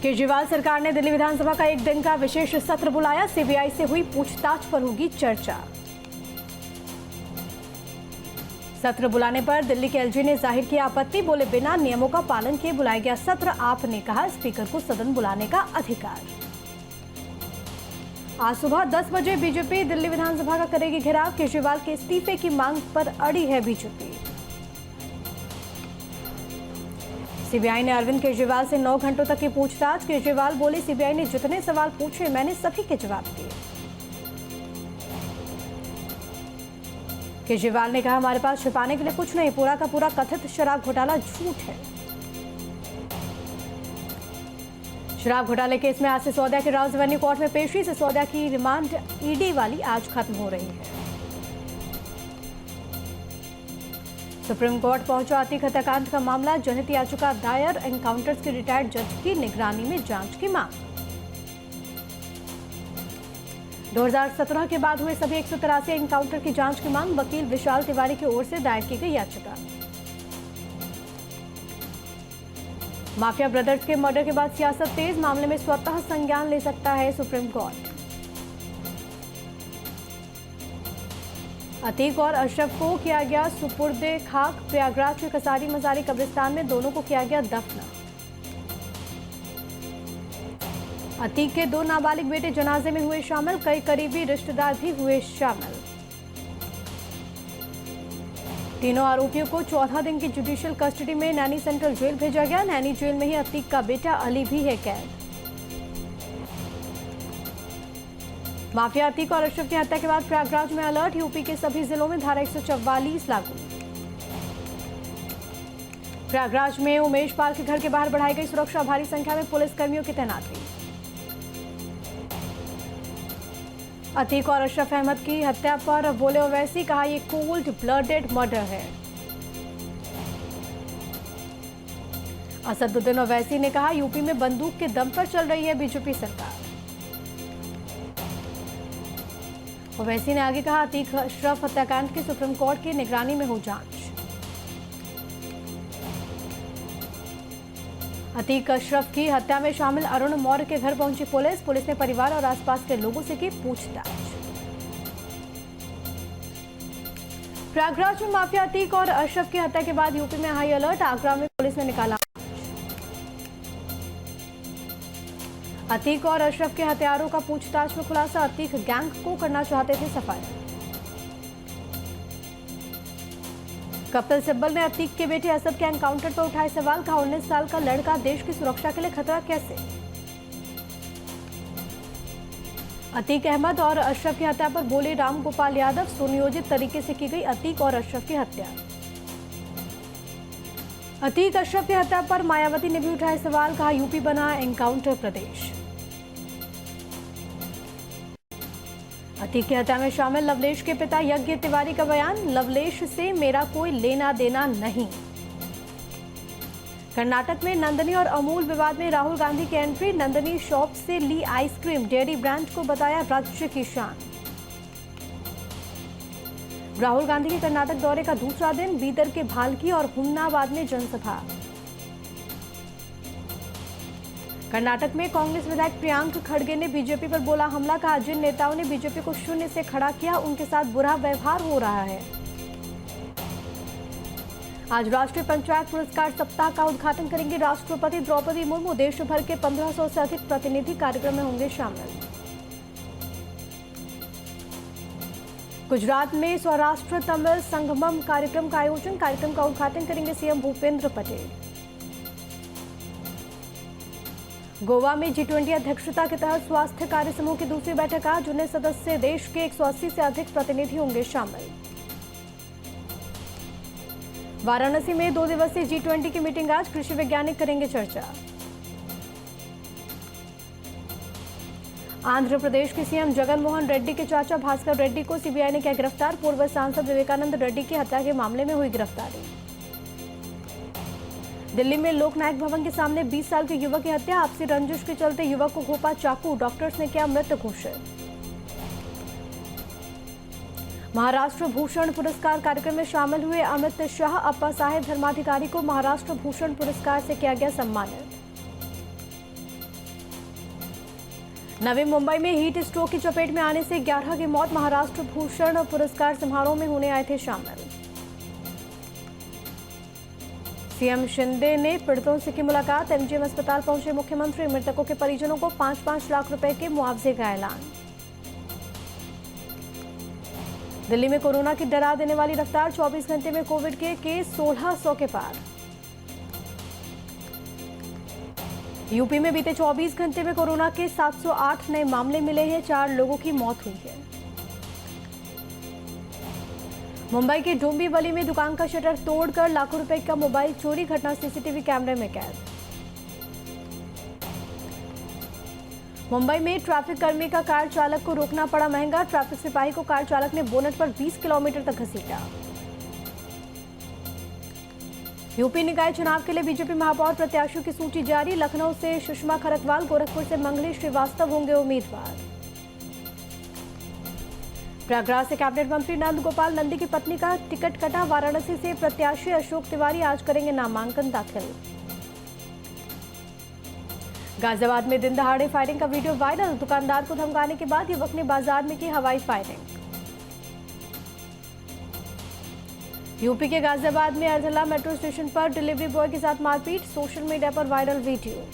केजरीवाल सरकार ने दिल्ली विधानसभा का एक दिन का विशेष सत्र बुलाया। सीबीआई से हुई पूछताछ पर होगी चर्चा। सत्र बुलाने पर दिल्ली के एलजी ने जाहिर किया आपत्ति। बोले, बिना नियमों का पालन किए बुलाया गया सत्र। आपने कहा स्पीकर को सदन बुलाने का अधिकार। आज सुबह 10 बजे बीजेपी दिल्ली विधानसभा का करेगी घेराव। केजरीवाल के इस्तीफे की मांग पर अड़ी है बीजेपी। सीबीआई ने अरविंद केजरीवाल से 9 घंटों तक की पूछताछ। केजरीवाल बोले, सीबीआई ने जितने सवाल पूछे मैंने सभी के जवाब दिए। केजरीवाल ने कहा, हमारे पास छिपाने के लिए कुछ नहीं। पूरा का पूरा कथित शराब घोटाला झूठ है। शराब घोटाले केस में आज सिसोदिया के राउज एवेन्यू कोर्ट में पेशी। सिसोदिया की रिमांड ईडी वाली आज खत्म हो रही है। सुप्रीम कोर्ट पहुंचा अतीक हत्याकांड का मामला। जनहित याचिका दायर। एनकाउंटर्स के रिटायर्ड जज की निगरानी में जांच की मांग। 2017 के बाद हुए सभी 183 एनकाउंटर की जांच की मांग। वकील विशाल तिवारी की ओर से दायर की गई याचिका। माफिया ब्रदर्स के मर्डर के बाद सियासत तेज। मामले में स्वतः संज्ञान ले सकता है सुप्रीम कोर्ट। अतीक और अशरफ को किया गया सुपुर्दे खाक। प्रयागराज के कसारी मजारी कब्रिस्तान में दोनों को किया गया दफन। अतीक के 2 नाबालिग बेटे जनाजे में हुए शामिल। कई करीबी रिश्तेदार भी हुए शामिल। तीनों आरोपियों को 14 दिन की जुडिशियल कस्टडी में नैनी सेंट्रल जेल भेजा गया। नैनी जेल में ही अतीक का बेटा अली भी है कैद। माफिया अतीक और अशरफ की हत्या के बाद प्रयागराज में अलर्ट। यूपी के सभी जिलों में धारा 144 लागू। प्रयागराज में उमेश पाल के घर के बाहर बढ़ाई गई सुरक्षा। भारी संख्या में पुलिस कर्मियों की तैनाती। अतीक और अशरफ अहमद की हत्या पर बोले ओवैसी, कहा यह कोल्ड ब्लडेड मर्डर है। असदुद्दीन ओवैसी ने कहा, यूपी में बंदूक के दम पर चल रही है बीजेपी सरकार। ओवैसी ने आगे कहा, अतीक अशरफ हत्याकांड की सुप्रीम कोर्ट की निगरानी में हो जांच। अतीक अशरफ की हत्या में शामिल अरुण मौर्य के घर पहुंची पुलिस। पुलिस ने परिवार और आसपास के लोगों से की पूछताछ। प्रयागराज में माफिया अतीक और अशरफ की हत्या के बाद यूपी में हाई अलर्ट। आगरा में पुलिस ने निकाला। अतीक और अशरफ के हत्यारों का पूछताछ में खुलासा। अतीक गैंग को करना चाहते थे सफाया। कपिल सिब्बल ने अतीक के बेटे असद के एनकाउंटर पर उठाए सवाल। कहा, 19 साल का लड़का देश की सुरक्षा के लिए खतरा कैसे। अतीक अहमद और अशरफ की हत्या पर बोले राम गोपाल यादव, सुनियोजित तरीके से की गई अतीक और अशरफ की हत्या। अतीक अशरफ की हत्या पर मायावती ने भी उठाए सवाल। कहा, यूपी बना एनकाउंटर प्रदेश। अतीक की हत्या में शामिल लवलेश के पिता यज्ञ तिवारी का बयान। लवलेश से मेरा कोई लेना देना नहीं। कर्नाटक में नंदनी और अमूल विवाद में राहुल गांधी की एंट्री। नंदनी शॉप से ली आइसक्रीम। डेयरी ब्रांड को बताया राज्य की शान। राहुल गांधी के कर्नाटक दौरे का दूसरा दिन। बीदर के भालकी और हुमनाबाद में जनसभा। कर्नाटक में कांग्रेस विधायक प्रियांक खड़गे ने बीजेपी पर बोला हमला। कहा, जिन नेताओं ने बीजेपी को शून्य से खड़ा किया उनके साथ बुरा व्यवहार हो रहा है। आज राष्ट्रीय पंचायत पुरस्कार सप्ताह का उद्घाटन करेंगे राष्ट्रपति द्रौपदी मुर्मू। देश भर के 1500 से अधिक प्रतिनिधि कार्यक्रम में होंगे शामिल। गुजरात में सौराष्ट्र तमिल संगमम कार्यक्रम का आयोजन। कार्यक्रम का उद्घाटन करेंगे सीएम भूपेंद्र पटेल। गोवा में G20 अध्यक्षता के तहत स्वास्थ्य कार्य समूह की दूसरी बैठक आज। 19 सदस्य देश के 180 से अधिक प्रतिनिधि होंगे शामिल। वाराणसी में 2 दिवसीय G20 की मीटिंग आज। कृषि वैज्ञानिक करेंगे चर्चा। आंध्र प्रदेश के सीएम जगन मोहन रेड्डी के चाचा भास्कर रेड्डी को सीबीआई ने किया गिरफ्तार। पूर्व सांसद विवेकानंद रेड्डी की हत्या के मामले में हुई गिरफ्तारी। दिल्ली में लोकनायक भवन के सामने 20 साल के युवक की हत्या। आपसी रंजिश के चलते युवक को घोंपा चाकू। डॉक्टर्स ने किया मृत घोषित। महाराष्ट्र भूषण पुरस्कार कार्यक्रम में शामिल हुए अमित शाह। अप्पा साहेब धर्माधिकारी को महाराष्ट्र भूषण पुरस्कार से किया गया सम्मानित। नवी मुंबई में हीट स्ट्रोक की चपेट में आने से 11 की मौत। महाराष्ट्र भूषण पुरस्कार समारोह में होने आए थे शामिल। सीएम शिंदे ने पीड़ितों से की मुलाकात। एमजीएम अस्पताल पहुंचे मुख्यमंत्री। मृतकों के परिजनों को 5-5 लाख रुपए के मुआवजे का ऐलान। दिल्ली में कोरोना की डरा देने वाली रफ्तार। 24 घंटे में कोविड के केस 1600 के पार। यूपी में बीते 24 घंटे में कोरोना के 708 नए मामले मिले हैं। 4 लोगों की मौत हुई है। मुंबई के डोंबिवली में दुकान का शटर तोड़कर लाखों रुपए का मोबाइल चोरी। घटना सीसीटीवी कैमरे में कैद। मुंबई में ट्रैफिक कर्मी का कार चालक को रोकना पड़ा महंगा। ट्रैफिक सिपाही को कार चालक ने बोनट पर 20 किलोमीटर तक घसीटा। यूपी निकाय चुनाव के लिए बीजेपी महापौर प्रत्याशियों की सूची जारी। लखनऊ से सुषमा खरकवाल, गोरखपुर से मंगली श्रीवास्तव होंगे उम्मीदवार। प्रयागराज से कैबिनेट मंत्री नंद गोपाल नंदी की पत्नी का टिकट कटा। वाराणसी से प्रत्याशी अशोक तिवारी आज करेंगे नामांकन दाखिल। गाजियाबाद में दिन दहाड़े फायरिंग का वीडियो वायरल। दुकानदार को धमकाने के बाद युवक ने बाजार में की हवाई फायरिंग। यूपी के गाजियाबाद में अर्जला मेट्रो स्टेशन पर डिलीवरी बॉय के साथ मारपीट। सोशल मीडिया पर वायरल वीडियो।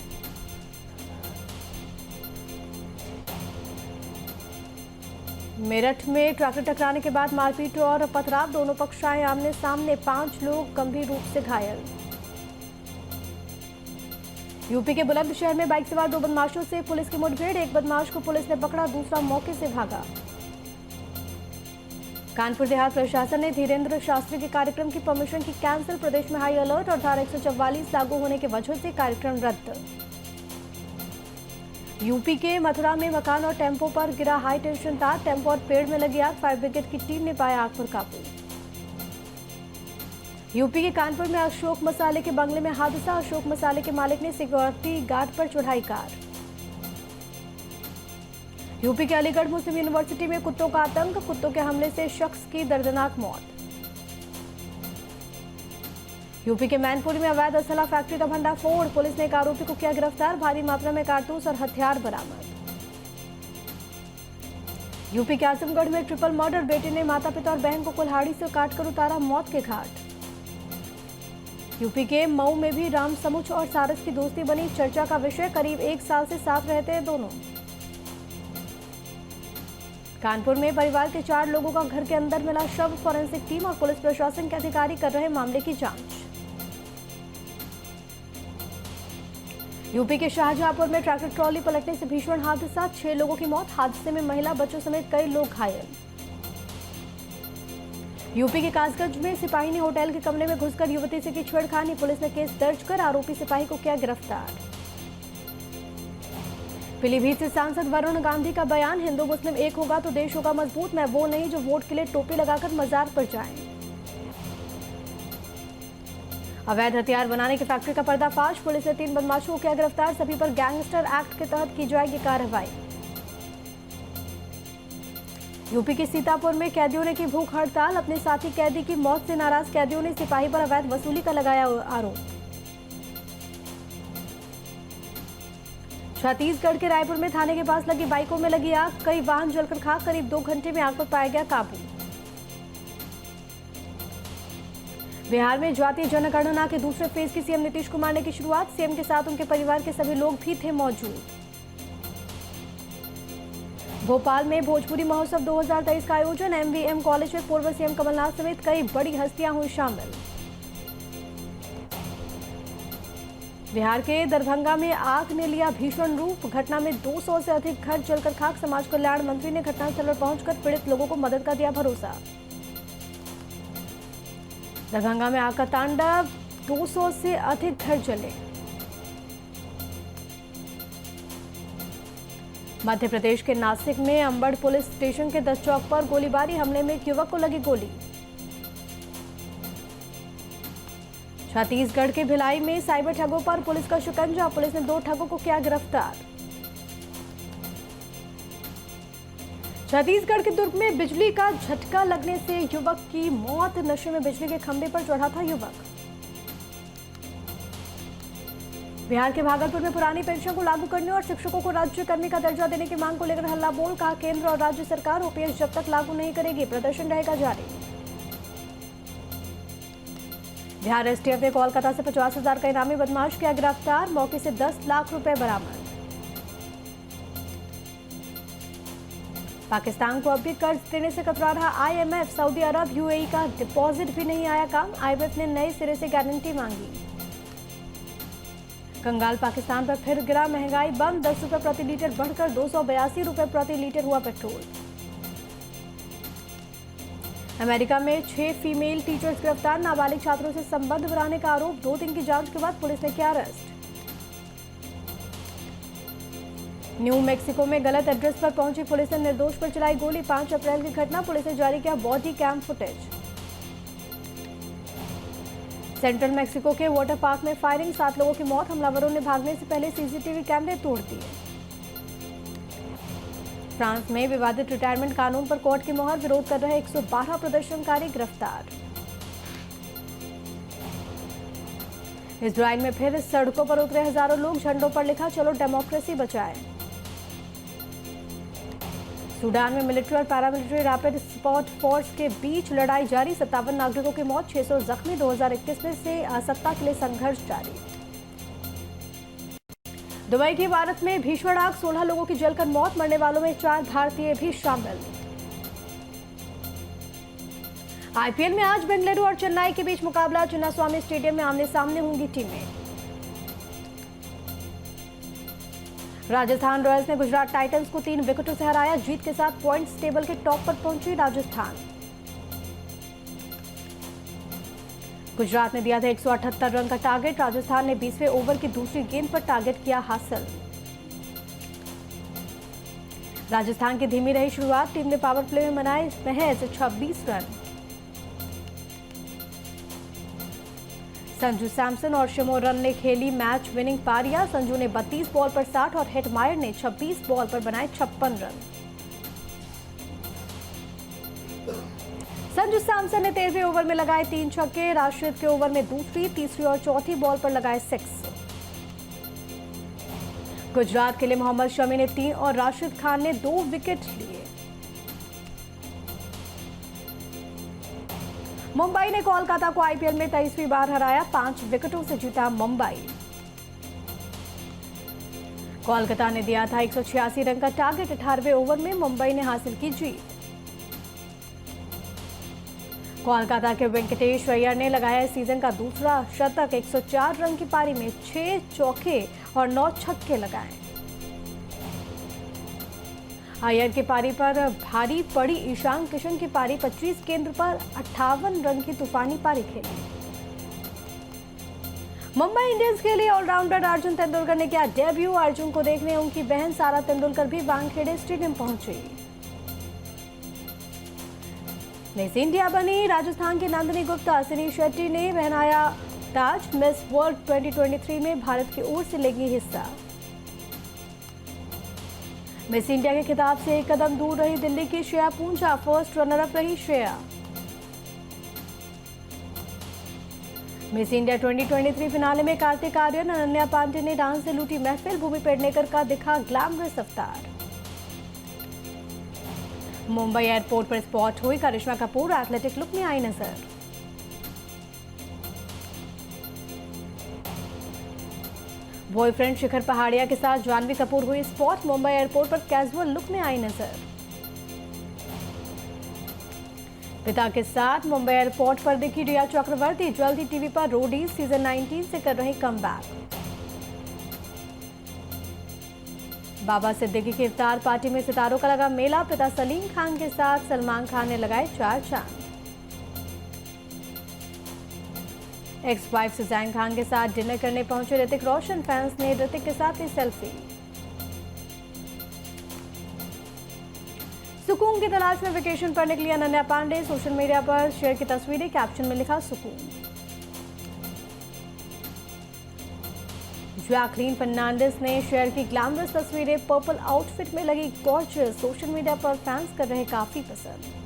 मेरठ में ट्रैक्टर टकराने के बाद मारपीट और पथराव। दोनों पक्ष आए आमने सामने। 5 लोग गंभीर रूप से घायल। यूपी के बुलंदशहर में बाइक सवार 2 बदमाशों से पुलिस की मुठभेड़। एक बदमाश को पुलिस ने पकड़ा, दूसरा मौके से भागा। कानपुर देहात प्रशासन ने धीरेन्द्र शास्त्री के कार्यक्रम की परमिशन की कैंसिल। प्रदेश में हाई अलर्ट और धारा 144 लागू होने की वजह से कार्यक्रम रद्द। यूपी के मथुरा में मकान और टेम्पो पर गिरा हाई टेंशन तार। टेम्पो और पेड़ में लगी आग। फायर ब्रिगेड की टीम ने पाया आग पर काबू। यूपी के कानपुर में अशोक मसाले के बंगले में हादसा। अशोक मसाले के मालिक ने सिक्योरिटी गार्ड पर चढ़ाई कार। यूपी के अलीगढ़ मुस्लिम यूनिवर्सिटी में कुत्तों का आतंक। कुत्तों के हमले से शख्स की दर्दनाक मौत। यूपी के मैनपुरी में अवैध असला फैक्ट्री का भंडाफोड़। पुलिस ने एक आरोपी को किया गिरफ्तार। भारी मात्रा में कारतूस और हथियार बरामद। यूपी के आजमगढ़ में ट्रिपल मर्डर। बेटे ने माता पिता और बहन को कुल्हाड़ी से काटकर उतारा मौत के घाट। यूपी के मऊ में भी राम समुच और सारस की दोस्ती बनी चर्चा का विषय। करीब 1 साल से साथ रहते हैं दोनों। कानपुर में परिवार के 4 लोगों का घर के अंदर मिला शव। फॉरेंसिक टीम और पुलिस प्रशासन के अधिकारी कर रहे मामले की जांच। यूपी के शाहजहांपुर में ट्रैक्टर ट्रॉली पलटने से भीषण हादसा। 6 लोगों की मौत। हादसे में महिला, बच्चों समेत कई लोग घायल। यूपी के कासगंज में सिपाही ने होटल के कमरे में घुसकर युवती से की छेड़खानी। पुलिस ने केस दर्ज कर आरोपी सिपाही को किया गिरफ्तार। पीलीभीत से सांसद वरुण गांधी का बयान। हिंदू मुस्लिम एक होगा तो देश होगा मजबूत। मैं वो नहीं जो वोट के लिए टोपी लगाकर मजार पर जाएं। अवैध हथियार बनाने की फैक्ट्री का पर्दाफाश। पुलिस ने 3 बदमाशों को किया गिरफ्तार। सभी पर गैंगस्टर एक्ट के तहत की जाएगी कार्रवाई। यूपी के सीतापुर में कैदियों ने की भूख हड़ताल। अपने साथी कैदी की मौत से नाराज कैदियों ने सिपाही पर अवैध वसूली का लगाया आरोप। छत्तीसगढ़ के रायपुर में थाने के पास लगी बाइकों में लगी आग। कई वाहन जलकर खाक। करीब 2 घंटे में आग पर पाया गया काबू। बिहार में जातीय जनगणना के दूसरे फेज की सीएम नीतीश कुमार ने की शुरुआत। सीएम के साथ उनके परिवार के सभी लोग भी थे मौजूद। भोपाल में भोजपुरी महोत्सव 2023 का आयोजन। एमवीएम कॉलेज में पूर्व सीएम कमलनाथ समेत कई बड़ी हस्तियां हुई शामिल। बिहार के दरभंगा में आग ने लिया भीषण रूप। घटना में 200 से अधिक घर जलकर खाक। समाज कल्याण मंत्री ने घटनास्थल पर पहुंचकर पीड़ित लोगों को मदद का दिया भरोसा। दरभंगा में आग का तांडव। 200 से अधिक घर जले। मध्य प्रदेश के नासिक में अंबड़ पुलिस स्टेशन के 10 चौक पर गोलीबारी। हमले में एक युवक को लगी गोली। छत्तीसगढ़ के भिलाई में साइबर ठगों पर पुलिस का शिकंजा। पुलिस ने 2 ठगों को किया गिरफ्तार। छत्तीसगढ़ के दुर्ग में बिजली का झटका लगने से युवक की मौत। नशे में बिजली के खंभे पर चढ़ा था युवक। बिहार के भागलपुर में पुरानी पेंशन को लागू करने और शिक्षकों को राज्य कर्मी का दर्जा देने की मांग को लेकर हल्ला बोल। कहा केंद्र और राज्य सरकार ओपीएस जब तक लागू नहीं करेगी प्रदर्शन रहेगा जारी। बिहार एसटीएफ ने कोलकाता से 50,000 का इनामी बदमाश किया गिरफ्तार। मौके से 10 लाख रुपए बरामद। पाकिस्तान को अब भी कर्ज देने से कतरा रहा आईएमएफ। सऊदी अरब यूएई का डिपॉजिट भी नहीं आया काम। आईएमएफ ने नए सिरे से गारंटी मांगी। कंगाल पाकिस्तान पर फिर गिरा महंगाई बम। 10 रुपए प्रति लीटर बढ़कर 282 रुपए प्रति लीटर हुआ पेट्रोल। अमेरिका में 6 फीमेल टीचर्स गिरफ्तार। नाबालिग छात्रों से संबंध बनाने का आरोप। 2 दिन की जांच के बाद पुलिस ने किया अरेस्ट। न्यू मैक्सिको में गलत एड्रेस पर पहुंची पुलिस ने निर्दोष पर चलाई गोली। 5 अप्रैल की घटना। पुलिस ने जारी किया body cam footage. Central Mexico के वाटर पार्क में फायरिंग। 7 लोगों की मौत। हमलावरों ने भागने से पहले सीसीटीवी कैमरे तोड़ दिए। फ्रांस में विवादित रिटायरमेंट कानून पर कोर्ट की मोहर। विरोध कर रहे 112 प्रदर्शनकारी गिरफ्तार। इजराइल में फिर सड़कों पर उतरे हजारों लोग। झंडों पर लिखा चलो डेमोक्रेसी बचाएं। सूडान में मिलिट्री और पैरामिलिट्री रैपिड सपोर्ट फोर्स के बीच लड़ाई जारी। 57 नागरिकों की मौत, 600 जख्मी। 2021 में से सत्ता के लिए संघर्ष जारी। दुबई की इमारत में भीषण आग। 16 लोगों की जलकर मौत। मरने वालों में 4 भारतीय भी शामिल। आईपीएल में आज बेंगलुरु और चेन्नई के बीच मुकाबला। चिन्नास्वामी स्टेडियम में आमने सामने होंगी टीमें। राजस्थान रॉयल्स ने गुजरात टाइटंस को 3 विकेटों से हराया। जीत के साथ पॉइंट्स टेबल के टॉप पर पहुंची राजस्थान। गुजरात ने दिया था 178 रन का टारगेट। राजस्थान ने 20वें ओवर की दूसरी गेंद पर टारगेट किया हासिल। राजस्थान की धीमी रही शुरुआत। टीम ने पावर प्ले में बनाए महज 26 रन। संजू सैमसन और शिमोरन ने खेली मैच विनिंग पारियां। संजू ने 32 बॉल पर 60 और हेटमायर ने 26 बॉल पर बनाए 56 रन। संजू सैमसन ने 13वें ओवर में लगाए 3 छक्के। राशिद के ओवर में दूसरी, तीसरी और चौथी बॉल पर लगाए 6। गुजरात के लिए मोहम्मद शमी ने 3 और राशिद खान ने 2 विकेट लिए। मुंबई ने कोलकाता को आईपीएल में 23वीं बार हराया। 5 विकेटों से जीता मुंबई। कोलकाता ने दिया था 186 रन का टारगेट। 18वें ओवर में मुंबई ने हासिल की जीत। कोलकाता के वेंकटेश अय्यर ने लगाया सीजन का दूसरा शतक। 104 रन की पारी में 6 चौके और 9 छक्के लगाए। अय्यर की पारी पर भारी पड़ी ईशान किशन की पारी। 25 गेंद पर 58 रन की तूफानी पारी खेली। मुंबई इंडियंस के लिए ऑलराउंडर अर्जुन तेंदुलकर ने किया डेब्यू। अर्जुन को देखने उनकी बहन सारा तेंदुलकर भी वानखेड़े स्टेडियम पहुंची। मिस इंडिया बनी राजस्थान की नंदिनी गुप्ता। सिनी शेट्टी ने पहनाया ताज। मिस वर्ल्ड 2023 में भारत की ओर से लेगी हिस्सा। मिस इंडिया के खिताब से एक कदम दूर रही दिल्ली की Shreya Punja. First runner up रही श्रेया। मिस इंडिया 2023 फिनाले में कार्तिक आर्यन, अनन्या पांडे ने डांस से लूटी महफिल। भूमि पेडनेकर का दिखा ग्लैमरस अवतार। मुंबई एयरपोर्ट पर स्पॉट हुई करिश्मा कपूर। एथलेटिक लुक में आई नजर। बॉयफ्रेंड शिखर पहाड़िया के साथ जानवी कपूर हुई स्पॉट। मुंबई एयरपोर्ट पर कैजुअल लुक में आई नजर। पिता के साथ मुंबई एयरपोर्ट पर दिखी रिया चक्रवर्ती। जल्द ही टीवी पर रोडीज सीजन 19 से कर रही कमबैक। बाबा सिद्दीकी की इफ्तार पार्टी में सितारों का लगा मेला। पिता सलीम खान के साथ सलमान खान ने लगाए 4 चांद। एक्स वाइफ सुजैन खान के साथ डिनर करने पहुंचे ऋतिक रोशन। फैंस ने ऋतिक के साथ ली सेल्फी। सुकून की तलाश में वेकेशन पर निकली अनन्या पांडे। सोशल मीडिया पर शेयर की तस्वीरें। कैप्शन में लिखा सुकून। जैकलीन फर्नांडिस ने शेयर की ग्लैमरस तस्वीरें। पर्पल आउटफिट में लगी गॉर्जियस। सोशल मीडिया पर फैंस कर रहे काफी पसंद।